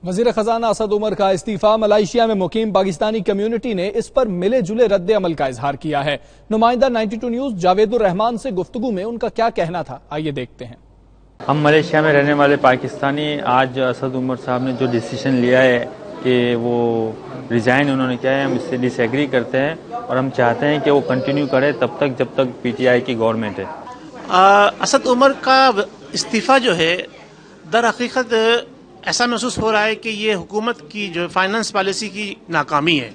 وزیر خزانہ اسد عمر کا استعفیٰ ملائیشیا میں مقیم پاکستانی کمیونٹی نے اس پر ملے جلے رد عمل کا اظہار کیا ہے۔ نمائندہ 92 نیوز جاوید الرحمان سے گفتگو میں ان کا کیا کہنا تھا، آئیے دیکھتے ہیں۔ ہم ملائیشیا میں رہنے والے پاکستانی آج اسد عمر صاحب نے جو ڈیسیشن لیا ہے کہ وہ ریزائن انہوں نے کیا ہے، ہم اس سے ڈس ایگری کرتے ہیں اور ہم چاہتے ہیں کہ وہ کنٹینیو کرے تب تک جب تک پی ٹی آئی کی گورنمنٹ ہے۔ اسد عمر کا استعفیٰ جو ہے در حقیقت ایسا محسوس ہو رہا ہے کہ یہ حکومت کی جو فائنانس پالیسی کی ناکامی ہے،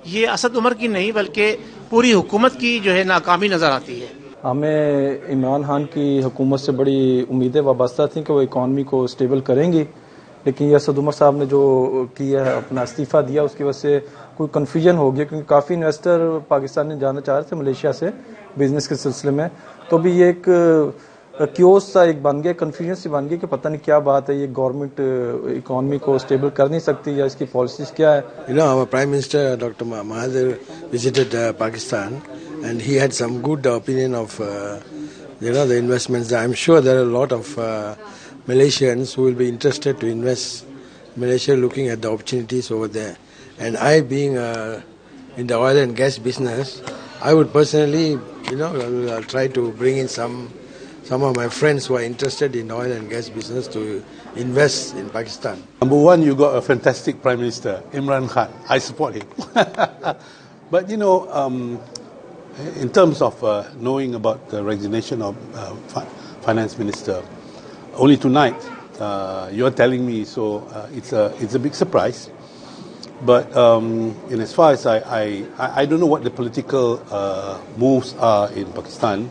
یہ اسد عمر کی نہیں بلکہ پوری حکومت کی جو ہے ناکامی نظر آتی ہے۔ ہمیں عمران خان کی حکومت سے بڑی امیدیں وابستہ تھیں کہ وہ اکانومی کو اسٹیبل کریں گی، لیکن یہ اسد عمر صاحب نے جو کیا ہے، اپنا استعفیٰ دیا، اس کی وجہ سے کوئی کنفیوژن ہو گیا، کیونکہ کافی انویسٹر پاکستان میں جانا چاہ رہے تھے ملیشیا سے بزنس کے سلسلے میں، تو بھی یہ ایک کیوس سا ایک بن گیا، کنفیوژن سی بن گئی کہ پتہ نہیں کیا بات ہے، یہ گورنمنٹ اکانومی کو اسٹیبل کر نہیں سکتی یا اس کی پالیسیز کیا ہے۔ You know, our Prime Minister Dr. Mahathir visited Pakistan, and he had some good opinion of the investments. I'm sure there are a lot of Malaysians who will be interested to invest in Malaysia, looking at the opportunities over there. And I, being in the oil and gas business, I would personally, I'll try to bring in some of my friends who are interested in oil and gas business to invest in Pakistan. Number one, you got a fantastic Prime Minister, Imran Khan. I support him. But in terms of knowing about the resignation of Finance Minister, only tonight you're telling me, so it's a big surprise. But in as far as I don't know what the political moves are in Pakistan.